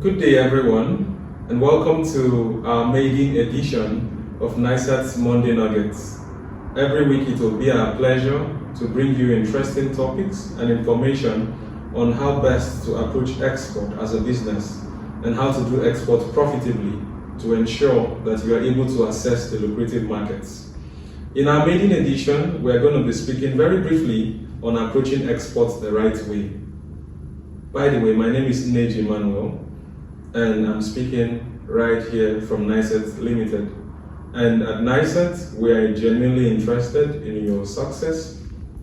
Good day, everyone, and welcome to our maiden edition of NISAT's Monday Nuggets. Every week it will be our pleasure to bring you interesting topics and information on how best to approach export as a business and how to do export profitably to ensure that you are able to access the lucrative markets. In our maiden edition, we are going to be speaking very briefly on approaching exports the right way. By the way, my name is Neji Emmanuel, and I'm speaking right here from NISAT Limited. And at NISAT, we are genuinely interested in your success,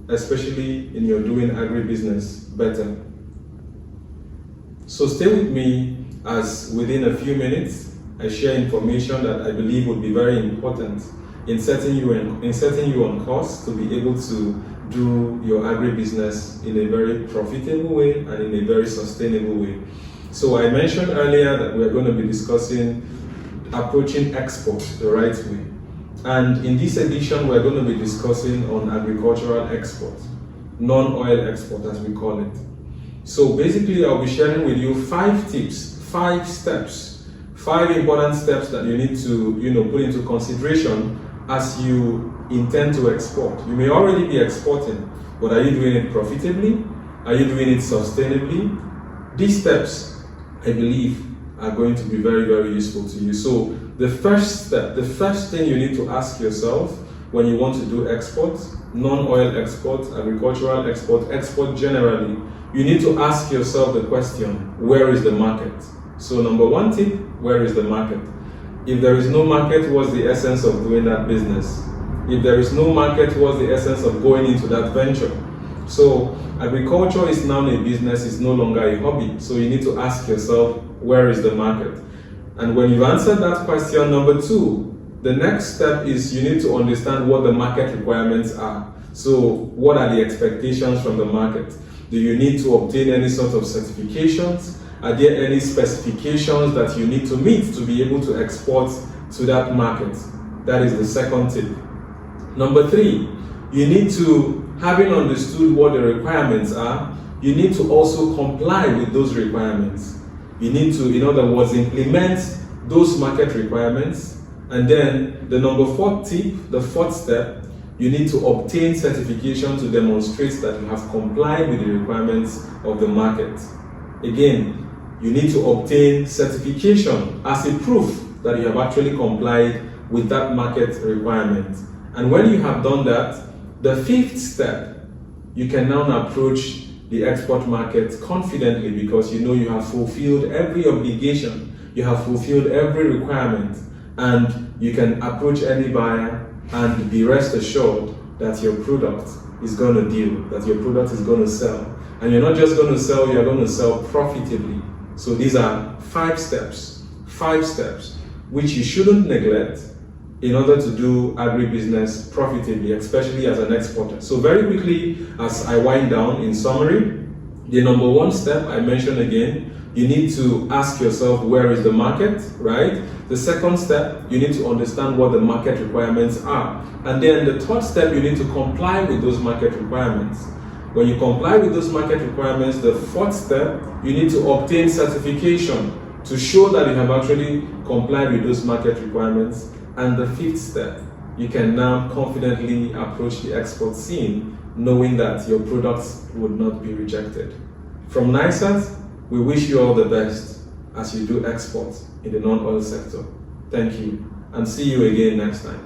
especially in your doing agri-business better. So stay with me as within a few minutes, I share information that I believe would be very important in setting you on course to be able to do your agri-business in a very profitable way and in a very sustainable way. So I mentioned earlier that we're going to be discussing approaching export the right way. And in this edition, we're going to be discussing on agricultural export, non-oil export as we call it. So basically, I'll be sharing with you 5 tips, 5 steps, 5 important steps that you need to put into consideration as you intend to export. You may already be exporting, but are you doing it profitably? Are you doing it sustainably? These steps, I believe, are going to be very, very useful to you. So the first step, the first thing you need to ask yourself when you want to do export, non-oil export, agricultural export, export generally, you need to ask yourself the question, where is the market? So number 1 tip, where is the market? If there is no market, what's the essence of doing that business? If there is no market, what's the essence of going into that venture? So agriculture is now a business, it's no longer a hobby. So you need to ask yourself, where is the market? And when you've answered that question, number 2, the next step is you need to understand what the market requirements are. So what are the expectations from the market? Do you need to obtain any sort of certifications? Are there any specifications that you need to meet to be able to export to that market? That is the second tip. Number 3, you need to, having understood what the requirements are, you need to also comply with those requirements. You need to, in other words, implement those market requirements. And then the number 4 tip, the 4th step, you need to obtain certification to demonstrate that you have complied with the requirements of the market. Again, you need to obtain certification as a proof that you have actually complied with that market requirement. And when you have done that, the 5th step, you can now approach the export market confidently because you know you have fulfilled every obligation, you have fulfilled every requirement, and you can approach any buyer and be rest assured that your product is going to deal, that your product is going to sell. And you're not just going to sell, you're going to sell profitably. So these are 5 steps which you shouldn't neglect in order to do agri-business profitably, especially as an exporter. So very quickly, as I wind down, in summary, the number 1 step I mentioned again, you need to ask yourself, where is the market, right? The 2nd step, you need to understand what the market requirements are. And then the 3rd step, you need to comply with those market requirements. When you comply with those market requirements, the 4th step, you need to obtain certification to show that you have actually complied with those market requirements. And the 5th step, you can now confidently approach the export scene, knowing that your products would not be rejected. From NISAT, we wish you all the best as you do export in the non-oil sector. Thank you, and see you again next time.